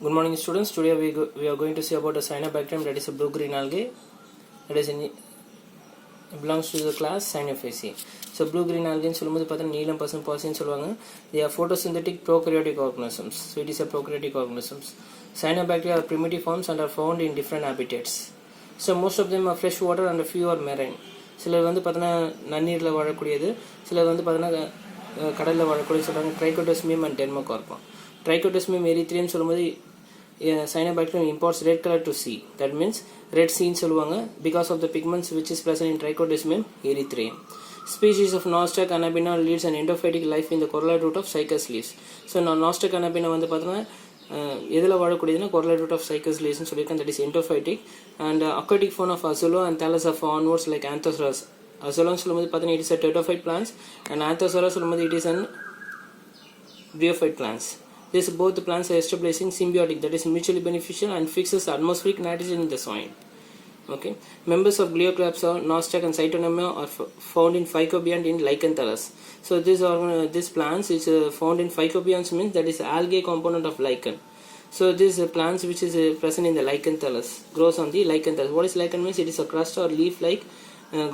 Good morning students. Today we are going to see about a cyanobacterium, that is a blue-green algae, that is it belongs to the class Cyanophyceae. So blue-green algae in சொல்லும்போது பார்த்தா நீலம் பசும் பாசின்னு சொல்லுவாங்க. They are photosynthetic prokaryotic organisms. So it is a prokaryotic organisms. Cyanobacteria are primitive forms and are found in different habitats. So most of them are fresh water and a few are marine. சிலர் வந்து பார்த்தா நன்னீரில் வாழக்கூடியது, சிலர் வந்து பார்த்தா கடலில் வாழக்கூடியது சொல்கிறாங்க. Trichotosmium and Dermocarpum. Trichotosmium erythraeum சொல்லும்போது Cyanobacterium imports red color to sea. That means red sea சொல்லுவாங்க because of the pigments which is present in Trichotosmium erythraeum. Species of Nostoc anabina leads an endophytic life in the corolla root of cycas leaves. So Nostoc anabina வந்து பார்த்தோன்னா எதில் வாழக்கூடியதுன்னா corolla root of cycas leaves சொல்லியிருக்கேன், that is endophytic. And aquatic fauna of Azolo and Thalassaphora onwards like Anthosaurus. Azolo சொல்லும்போது பார்த்தோன்னா it is a pteridophyte plants and Anthosaurus சொல்லும்போது it is an bryophyte plants. These both plants are establishing symbiotic, that is mutually beneficial, and fixes atmospheric nitrogen in the soil. Okay. Members of Gliocripsa, Nostoc and Cytonomia are found in Phycobionts in lichen thallus. So these plants is found in Phycobionts means that is algae component of lichen. So these plants which is present in the lichen thallus grows on the lichen thallus. What is lichen means? It is a crust or leaf like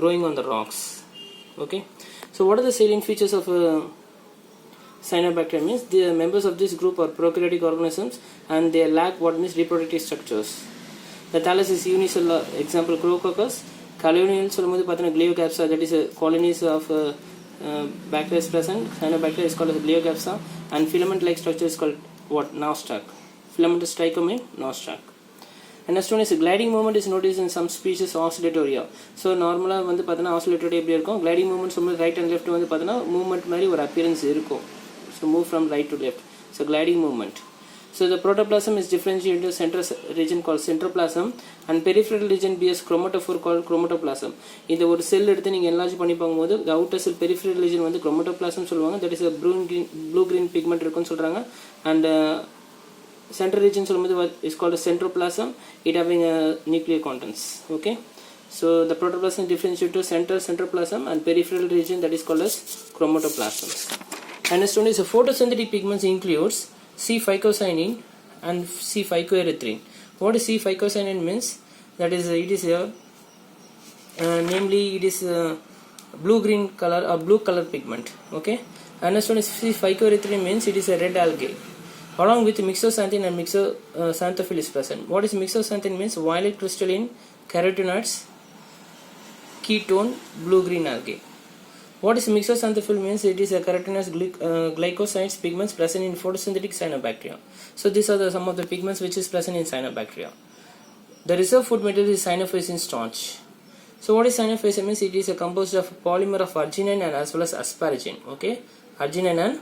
growing on the rocks. Okay. So what are the salient features of Cyanobacteria means the members of this group are prokaryotic organisms and they lack what means reproductive structures. The thallus is unicellular, example Crococcus. Colonial சொல்லும்போது பார்த்தீங்கன்னா Gliocripsa, that is colonies of bacteria is present. Cyanobacteria is called as Gliocripsa and filament like structure is called what? Nostoc. Filamentous trichome in Nostoc. And next one is gliding movement is noticed in some species oscillatoria. So normally வந்து பார்த்தீங்கன்னா oscillatoria எப்படி இருக்கும், gliding movement சொல்லும்போது right and left வந்து பார்த்தீங்கன்னா movement மாதிரி ஒரு appearance இருக்கும். So move from right to left. So gliding movement. So the protoplasm is differentiated into central region called centroplasm and peripheral region BS chromatophore called chromatoplasm. இந்த ஒரு செல் எடுத்து நீங்க enlarge பண்ணி பார்க்கும்போது the outer cell peripheral region வந்து chromatoplasm சொல்லுவாங்க, that is a blue green pigment இருக்குன்னு சொல்றாங்க. And central region சொல்லும்போது is called a centroplasm, it having nuclear contents. Okay. So the protoplasm differentiated to centroplasm and peripheral region, that is called as chromatoplasm. And next one is a photosynthetic pigments includes C. phycocyanin and C. phycoerythrin. What is C. phycocyanin means? That is it is namely it is blue green color or blue color pigment. Okay. And next one is C. phycoerythrin means it is a red algae. Along with myxoxanthin and myxoxanthophyll is present. What is myxoxanthin means? Violet crystalline carotenoids ketone blue green algae. What is myxoxanthophyll means? It is a carotenoid glycosides pigments present in photosynthetic cyanobacteria. So these are some of the pigments which is present in cyanobacteria. The reserve food material is cyanophycean starch. So what is cyanophycean means? It is a composed of polymer of arginine and as well as asparagine. Okay, arginine and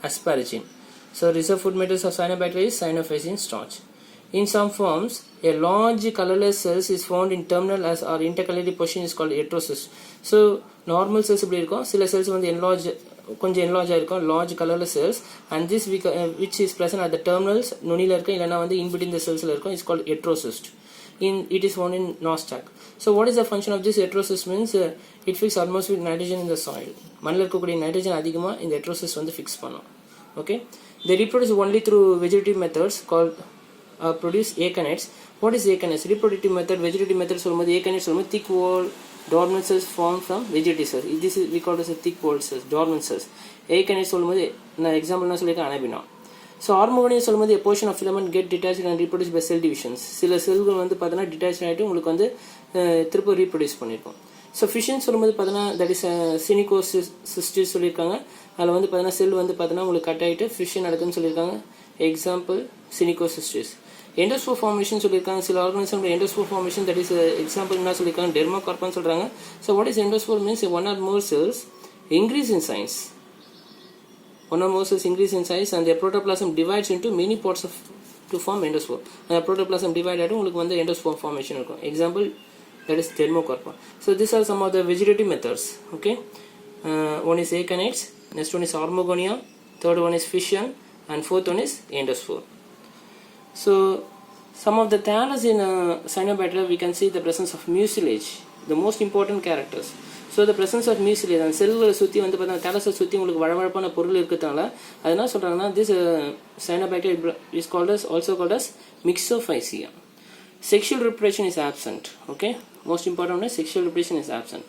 asparagine. So reserve food materials of cyanobacteria is cyanophycean starch. In some forms, a large colorless cells is found in terminal as or intercalary position is called heterocyst. So normal cells எப்படி இருக்கும், சில cells வந்து enlarge கொஞ்சம் enlarge ஆயிருக்கும், large colorless cells, and this which is present at the terminals நுனியில இருக்கும் இல்லனா வந்து in between the cells இருக்கும் is called heterocyst. It is found in Nostoc. So what is the function of this heterocyst means? It fixes atmospheric nitrogen in the soil. மண்ணில் இருக்கக்கூடிய nitrogen அதிகமா இந்த heterocyst வந்து fix பண்ணும். Okay, they reproduce only through vegetative methods called produce acanites. What is acanites? Reproductive method, vegetative method சொல்லும்போது acanites சொல்லும்போது thick wall dormant cells formed from vegetative cells. This is we call as a thick walled cells, dormant cells. Acanites சொல்லும்போது நான் example நான் சொல்லிருக்கேன் anabina. So harmonious சொல்லும்போது a portion of filament get detached and reproduced by cell divisions. சில செல்கள் வந்து பார்த்தா detached ஆயிட்டு உங்களுக்கு வந்து திரும்ப reproduce பண்ணிருக்கும். So fission சொல்லும்போது பார்த்தா that is synecocystis சொல்லிருக்காங்க, அதில் வந்து பார்த்தா செல் வந்து பார்த்தா உங்களுக்கு கட் ஆயிட்டு fission நடக்குன்னு சொல்லிருக்காங்க. Example synecocystis. Endospore formation சொல்லிருக்காங்க, சில organism endospore formation, that is example என்ன சொல்லிருக்காங்க dermocarpum சொல்றாங்க. So what is endospore means? One or more cells increase in size. One or more cells increase in size and their protoplasm divides into many parts of to form endospore. And the protoplasm divide ஆயிடும் உங்களுக்கு வந்து endospore formation இருக்கும். Example that is dermocarpum. So these are some of the vegetative methods. Okay. One is acanites, next one is Armogonia, third one is fission, and fourth one is endospore. So some of the thallus in cyanobacteria we can see the presence of mucilage, the most important characters. So the presence of mucilage அந்த செல்களை சுற்றி வந்து பார்த்தீங்கன்னா தேலஸை சுற்றி உங்களுக்கு வழவழப்பான பொருள் இருக்கிறதுனால அது என்ன சொல்கிறாங்கன்னா this cyanobacteria is also called as myxophysia. Sexual reproduction is absent. Okay, most important is sexual reproduction is absent.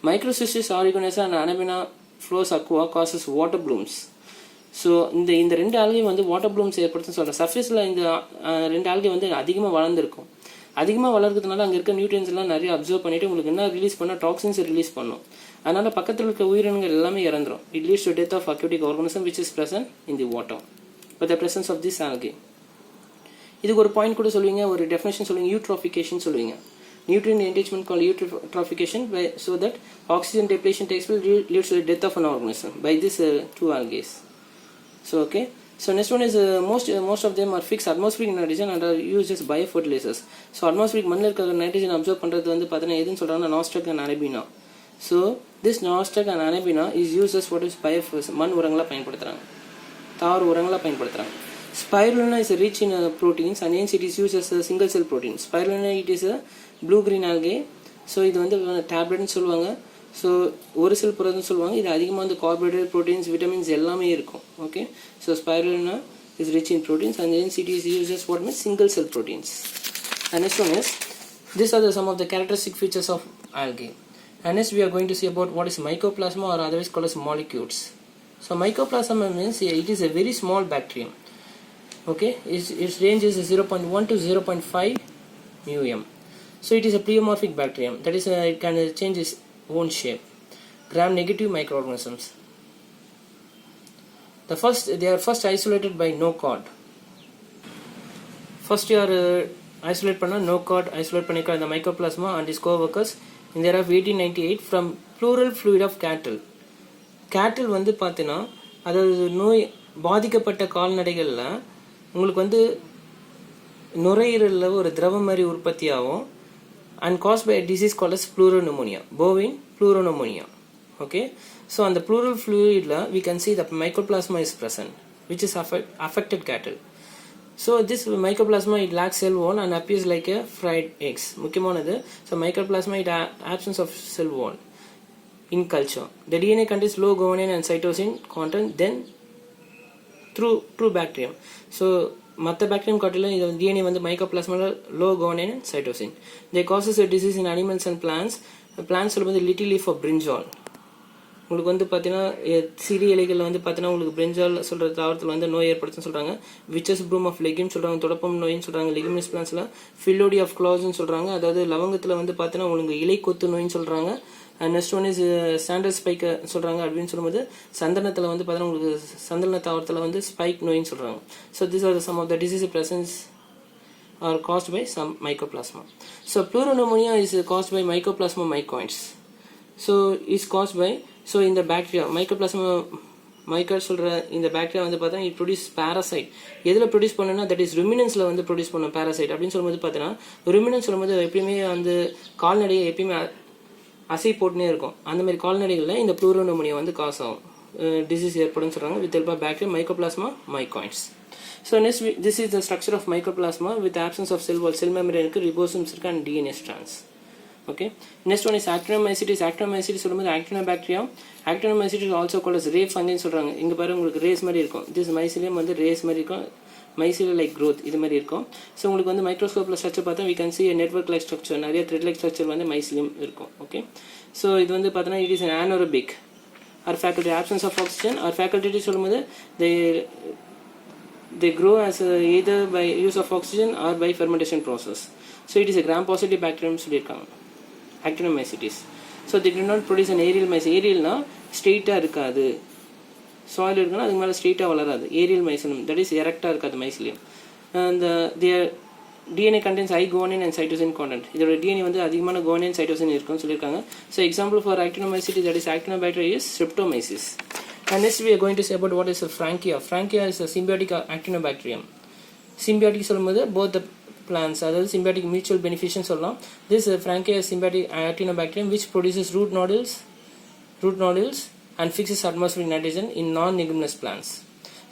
Microcystis aeruginosa and Anabina flows aqua causes water blooms. So இந்த ரெண்டு ஆல்கை வந்து வாட்டர் ப்ளூம்ஸ் ஏற்படுத்துன்னு சொல்கிறேன். சர்ஃபேஸில் இந்த ரெண்டு algae வந்து அதிகமாக வளர்ந்துருக்கும். அதிகமாக வளர்க்கிறதுனால அங்கே இருக்க நியூட்ரியன்ஸ் எல்லாம் நிறைய அப்சர்வ் பண்ணிட்டு உங்களுக்கு என்ன ரிலீஸ் பண்ணால் டாக்ஸின்ஸ் ரிலீஸ் பண்ணும். அதனால பக்கத்தில் இருக்க உயிரினங்கள் எல்லாமே இறந்துடும். It leads to death of aquatic organism which is present in the water but the presence of this algae. இதுக்கு ஒரு பாயிண்ட் கூட சொல்லுவீங்க, ஒரு டெஃபினேஷன் சொல்லுவீங்க, யூட்ரோஃபிகேஷன் சொல்லுவீங்க. Nutrient enrichment called eutrophication, so that oxygen depletion takes place leads to the death of an organism by this two algae. So okay, so next one is most of them are fixed atmospheric nitrogen and are used as biofertilizers. So atmospheric மண்ணில் இருக்கிற nitrogen absorb பண்றது வந்து பார்த்தீங்கன்னா எதுன்னு சொல்றாங்கன்னா nostoc and arabina. So this nostoc and arabina is used as what is மண் உரங்களா பயன்படுத்துறாங்க, தாவர உரங்களா பயன்படுத்துறாங்க. Spirulina is rich in proteins and hence it is used as a single cell protein. Spirulina it is a blue green algae. So இது வந்து டேப்லெட்னு சொல்லுவாங்க. So ஒரு செல் புரதம்னு சொல்லுவாங்க. இது அதிகமாக வந்து கார்போஹைட்ரேட், ப்ரோட்டீன்ஸ், விட்டமின்ஸ் எல்லாமே இருக்கும். Okay, so spirulina is rich in proteins and hence it is used as what means single cell proteins. And next one is these are some of the characteristic features of algae. And next we are going to see about what is mycoplasma or otherwise called as molecules. So mycoplasma means it is a very small bacterium. Okay, its range is 0.1 to 0.5 μm. So it is a pleomorphic bacterium, that is it can change its own shape. Gram-negative microorganisms. They are first isolated by no cord. First you are isolate panna no cord isolate panikka the mycoplasma and its co-workers in the year of 1898 from pleural fluid of cattle. Cattle வந்து பார்த்தீங்கன்னா அதாவது நோய் பாதிக்கப்பட்ட கால்நடைகளில் உங்களுக்கு வந்து நுரையீரலில் ஒரு திரவம் மாதிரி உற்பத்தி ஆகும் and caused by a disease called as pleuropneumonia, bovine pleuropneumonia. Okay, so on the pleural fluid we can see that mycoplasma is present which is affected cattle. So this mycoplasma it lacks cell wall and appears like a fried eggs. முக்கியமானது, so mycoplasma it absence of cell wall in culture. The DNA contains low guanine and cytosine content then through bacterium. So மற்ற bacterium காட்டிலும் இது DNA வந்து மைக்கோபிளாஸ்மாவில் low guanine and cytosine. They causes disease in animals and plants. Plants சொல்லும்போது little leaf of brinjal. உங்களுக்கு வந்து பார்த்தீங்கன்னா சிறிய இலைகளில் வந்து பார்த்தீங்கன்னா உங்களுக்கு பிரிஞ்சால் சொல்கிற தாவரத்தில் வந்து நோய் ஏற்படுத்துன்னு சொல்கிறாங்க. விச்சஸ் ப்ரூம் ஆஃப் லெகிம் சொல்கிறாங்க, தொடப்பம் நோயின்னு சொல்கிறாங்க. லெகிமினஸ் பிளான்ஸில் ஃபில்லோடி ஆஃப் க்ளாஸ்ன்னு சொல்கிறாங்க, அதாவது லவங்கத்தில் வந்து பார்த்தீங்கன்னா உங்களுக்கு இலை கொத்து நோயின்னு சொல்கிறாங்க. And next one is sandal spike சொல்கிறாங்க. அப்படின்னு சொல்லும்போது சந்தனத்தில் வந்து பார்த்தீங்கன்னா உங்களுக்கு சந்தன தாவரத்தில் வந்து ஸ்பைக் நோயின்னு சொல்கிறாங்க. So this are some of the disease presence are caused by some mycoplasma. So pleuropneumonia is caused by Mycoplasma mycoids. So is caused by in the bacteria Mycoplasma mycoids சொல்ற இந்த பாக்டீரியா வந்து பார்த்தா it produce parasite. எதில் produce பண்ணுன்னா that is ruminantsல வந்து produce பண்ணும் parasite. அப்படின்னு சொல்லும்போது பார்த்தீங்கன்னா ruminants சொல்லும்போது எப்பயுமே அந்த கால்நடையை எப்பயுமே அசை போட்டுனே இருக்கும். அந்த மாதிரி கால்நடைகளில் இந்த pleuropneumonia வந்து காஸ் ஆகும், டிசீஸ் ஏற்படும் சொல்கிறாங்க with help of bacteria Mycoplasma mycoids. So next this is the structure of mycoplasma with the absence of cell wall. Cell membrane இருக்கு, ribosomes இருக்கு and DNA strands. Okay, next one is Actinomyces. Actinomyces சொல்லும்போது Actinobacterium Actinomyces is also called as ray fungi சொல்றாங்க. இங்க பாருங்க உங்களுக்கு race மாதிரி இருக்கும். this mycelium வந்து ரேஸ் மாதிரி இருக்கும், mycelium like growth இது மாதிரி இருக்கும். ஸோ உங்களுக்கு வந்து மைக்ரோஸ்கோப்ல ஸ்ட்ரக்சர் பார்த்தா we can see a network like structure, நிறைய thread like structure வந்து mycelium இருக்கும். Okay, ஸோ இது வந்து பார்த்தீங்கன்னா it is an anaerobic or faculty absence of oxygen or faculty சொல்லும்போது they grow as either by use of oxygen or by fermentation process. So it is a gram positive bacterium சொல்லிருக்காங்க Actinomyces. So they do not produce an aerial mycelium. aerialனா ஸ்ட்ரெயிட்டா இருக்காது, soil இருக்குன்னா அதுக்கு மேல ஸ்ட்ரெயிட்டா வளராது. aerial mycelium that is எரெக்டா இருக்காது mycelium. And their DNA contains high guanine and cytosine content. இதோட DNA வந்து அதிகமான guanine cytosine இருக்குன்னு சொல்லிருக்காங்க. So example for Actinomyces that is Actinobacteria is Streptomyces. And next we are going to say about what is a Frankia. Frankia is a symbiotic Actinobacterium. Symbiotic சொல்லும்போது both the plants, அதாவது symbiotic mutual beneficiation சொல்லலாம். This Frankia is symbiotic Actinobacterium which produces root nodules and fixes atmospheric nitrogen in non-leguminous plants.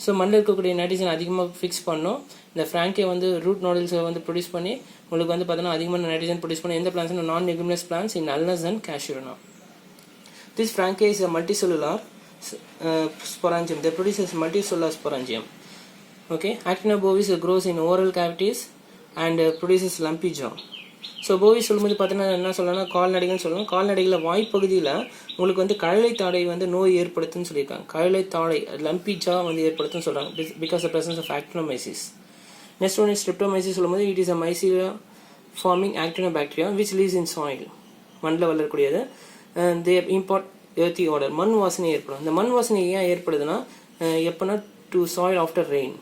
So மண்ணில் இருக்கக்கூடிய nitrogen அதிகமாக fix பண்ணோம். இந்த Frankia வந்து root நாடுல்ஸை வந்து ப்ரொடியூஸ் பண்ணி உங்களுக்கு வந்து பார்த்தீங்கன்னா அதிகமான நைட்ரஜன் ப்ரொடியூஸ் பண்ணி எந்த பிளான்ஸ்னா நான் leguminous plants in Alnus and Casuarina. This fungi is a multicellular sporangium. They produce a multicellular sporangium. Okay, Actinobovis grows in oral cavities and produces lumpy jaw. So bovis சொல்லும்போது பார்த்தீங்கன்னா என்ன சொல்லலாம், கால்நடைகள்னு சொல்லலாம். கால்நடைகளில் வாய்ப்பகுதியில் உங்களுக்கு வந்து கழலை தாடை வந்து நோய் ஏற்படுத்துன்னு சொல்லியிருக்காங்க. கழலை தாடை லம்பி ஜா வந்து ஏற்படுத்துன்னு சொல்கிறாங்க, because the presence of actinomyces. Next one is streptomyces சொல்லும்போது it is a mycelia forming actinobacteria which lives in soil. மண்ணில் வளரக்கூடியது. They impart earthy odour. மண் வாசனை ஏற்படும். இந்த மண் வாசனை ஏன் ஏற்படுதுன்னா எப்போனா டு சாயில் ஆஃப்டர் ரெயின்.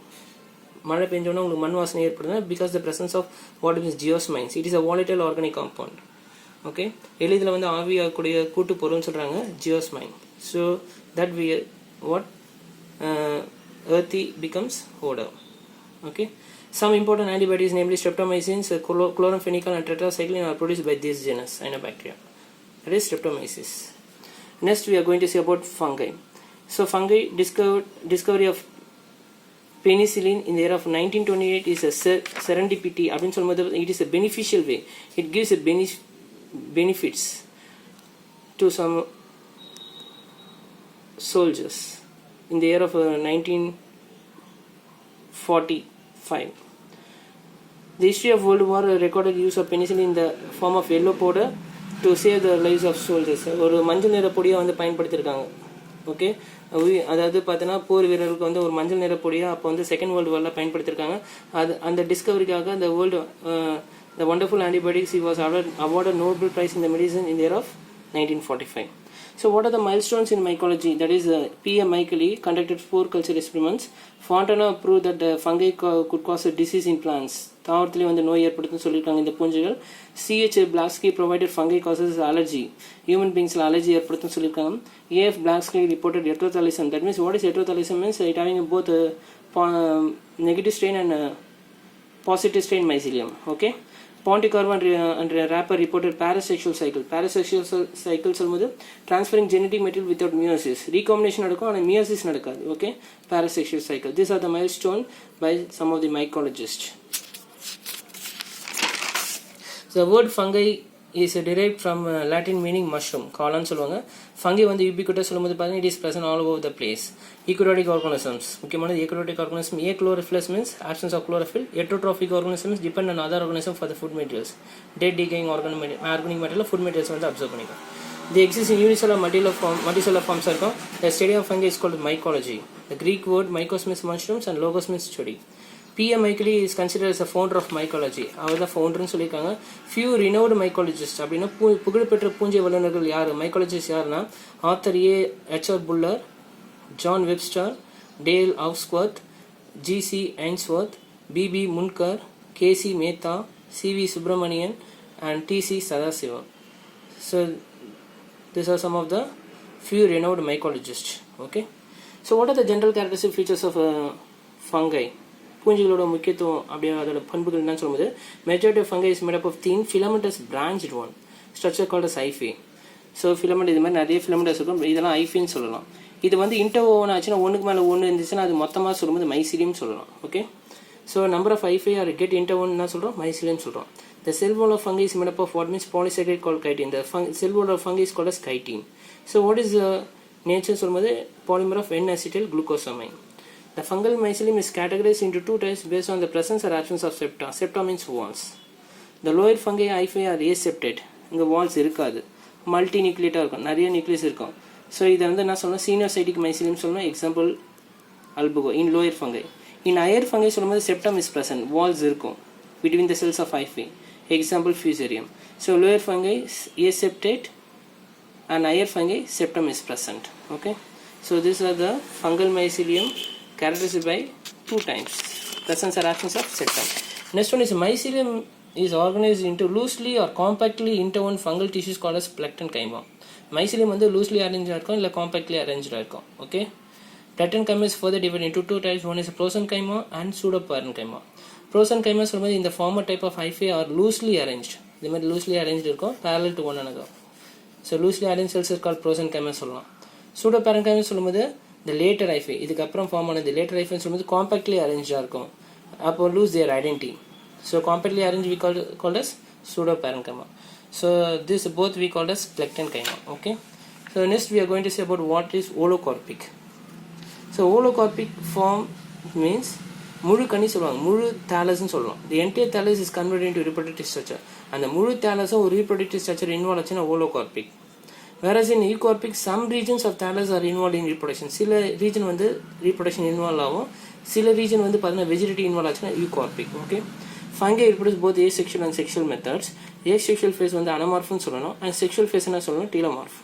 மழை பெஞ்சோன்னா உங்களுக்கு மண் வாசனை ஏற்படுதுன்னா because the presence of what is geosmins. It is a volatile organic compound. Okay, எளிதில் வந்து ஆவியாகக்கூடிய கூட்டு பொருள்னு சொல்கிறாங்க geosmin. So that we what earthy becomes odor. Okay, some important antibiotics namely streptomycins, chloramphenicol and tetracycline are produced by this genus Cyanobacteria. That is streptomyces. Next we are going to see about fungi. So fungi discovery of penicillin in the year of 1928 is a serendipity. It is a beneficial way. It gives a benefits to some soldiers in the year of 1945. The history of World War recorded use of penicillin in the form of yellow powder to save the lives of soldiers. ஒரு மஞ்சள் நிற பொடியை வந்து பயன்படுத்தியிருக்காங்க. Okay, அதாவது பார்த்தீங்கன்னா போர் வீரர்களுக்கு வந்து ஒரு மஞ்சள் நிற பொடியாக அப்போ வந்து செகண்ட் வேர்ல்டு வாரில் பயன்படுத்தியிருக்காங்க. அது அந்த டிஸ்கவரிக்காக அந்த the wonderful antibiotics he was awarded Nobel Prize in the medicine in the year of 1945. So what are the milestones in mycology? That is P.M. Mycology conducted 4 culture experiments. Fontana proved that the fungi could cause a disease in plants. தாவரத்திலே வந்து நோய் ஏற்படுத்துன்னு சொல்லியிருக்காங்க இந்த பூஞ்சைகள். C.H. Blacksky provided fungi causes allergy. Human beings allergy ஏற்படுத்துன்னு சொல்லியிருக்காங்க. A.F. Blacksky reported heterothallism. That means what is heterothallism means it having both negative strain and positive strain mycelium. Okay. Ponticorva and Rapper reported parasexual cycle. Parasexual cycle சொல்லும்போது transferring genetic material without meiosis. Recombination நடக்கும் ஆனால் meiosis நடக்காது. Okay, parasexual cycle. These are the milestone by some of the mycologists. So the word fungi is derived from Latin meaning mushroom. காளான்னு சொல்லுவாங்க. Funky வந்து யூபிகுட்டஸ் சொல்லும்போது பார்த்தீங்கன்னா it is present all over the place. Eukaryotic organisms. முக்கியமானது eukaryotic organism. Achlorophyllus means absence of chlorophyll. Heterotrophic organisms depend on other organisms for the food materials. Dead decaying organic material food materials வந்து absorb பண்ணிக்கும். They exist in unicellular multicellular forms இருக்கும். The study of fungi is called mycology. The Greek word mycos means mushrooms and logos means study. P.M. Mycology is considered as a founder of mycology. அவர் தான் ஃபவுண்டர்னு சொல்லியிருக்காங்க. Few renowned mycologists அப்படின்னா புகழ்பெற்ற பூஞ்சை வல்லுநர்கள் யார், mycologist யாருன்னா author H.R. Buller, John Webster, Dale Hawksworth, G.C. Ainsworth, B.B. Munkar, K.C. Mehta, C.V. Subramanian and T.C. Sadasiva. So these are some of the few renowned mycologists. Okay, so what are the general characteristic features of fungi? பூஞ்சிகளோட முக்கியத்துவம் அப்படியே அதோட பண்புகள் என்னன்னு சொல்லும்போது majority of fungi is made up of thin filamentous branched one structure called as hyphae. So filament இது மாதிரி நிறைய ஃபிலமெண்டஸ் இருக்கும், இதெல்லாம் ஹைஃபின்னு சொல்லலாம். இது வந்து இன்டர்வோவன் ஆச்சுன்னா ஒன்றுக்கு மேலே ஒன்று இருந்துச்சுன்னா அது மொத்தமாக சொல்லும்போது மைசிலியம் சொல்லலாம். Okay, so number of hyphae are get interwoven என்ன சொல்கிறோம், மைசிலியம் சொல்கிறோம். The cell wall of fungi is made up of what means polysaccharide called chitin. The cell wall of fungi is called as chitin. So what is the nature சொல்லும்போது polymer of N-acetyl glucosamine. The fungal mycelium is categorized into 2 types based on the presence or absence of septa. Septa means walls. The lower fungi hyphae are aseptate. இங்கே Waals இருக்காது, multi நியூக்ளியேட்டாக இருக்கும், நிறைய nucleus இருக்கும். So இதை வந்து என்ன சொல்லணும், coenocytic mycelium சொல்லணும். Example Albugo in lower fungi. In higher fungi சொல்லும்போது செப்டம் இஸ் ப்ரெசன்ட், வால்ஸ் இருக்கும் between the cells of hyphae. Example fusarium. So lower fungi aseptate and higher fungi septum is present. Okay, so these are the fungal mycelium characterized by 2 times, presence or absence of septum. Next one is mycelium is organized into loosely or compactly interwoven fungal tissues called as plankton-chyma. Mycelium வந்து loosely arranged இருக்கும் இல்லை compactly arranged இருக்கும். Okay, plankton-chyma is further divided into 2 types. One is proson-chyma and pseudoparenchyma. Proson-chyma சொல்லும்போது இந்த former type of hyphae are loosely arranged. இந்த மாதிரி loosely arranged இருக்கும், parallel to one another. So loosely arranged cells are called proson-chyma சொல்லலாம். Pseudoparenchyma சொல்லும்போது the later hyphae, இதுக்கு அப்புறம் form ஆனது later hyphae சொல்லும்போது compactly arranged இருக்கும். அப்போ lose their identity. So compactly arranged we called as pseudoparenchyma. So this both we called as plankton-chyma. Okay, So next we are going to say about what is holocarpic. So holocarpic form means முழு கனி சொல்லுவாங்க, முழு தாலஸ்ன்னு சொல்லலாம். The entire thallus is converted into reproductive structure. அந்த முழு தாலஸும் ஒரு reproductive structure involve ஆச்சுன்னா holocarpic. Whereas in eucarpic, some regions of thallus are involved in reproduction. சில region வந்து reproduction involve ஆகும், சில region வந்து பார்த்தீங்கன்னா vegetative involve ஆச்சுன்னா eucarpic. Okay. Fungi reproduce both asexual and sexual methods. Asexual phase வந்து anamorph னு சொல்லணும், and sexual phase என்ன சொல்லணும், telomorph.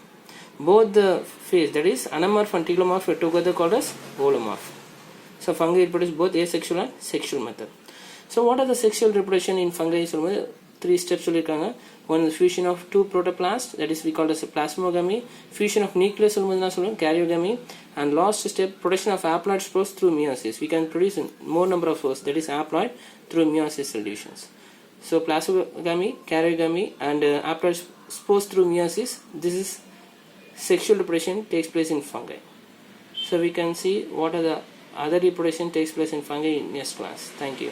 Both the phase, that is anamorph and telomorph, are together called as holomorph. So fungi reproduce both asexual and sexual method. So what are the sexual reproduction in fungi? So 3 steps சொல்லிருக்காங்க. One is fusion of 2 protoplasts, that is we call as a plasmogamy. Fusion of nucleus சொல்லுவோம் karyogamy. And last step, production of haploid spores through meiosis. We can produce more number of spores, that is haploid, through meiosis solutions. So plasmogamy, karyogamy, and haploid spores through meiosis. This is sexual reproduction takes place in fungi. So we can see what are the other reproduction takes place in fungi in next class. Thank you.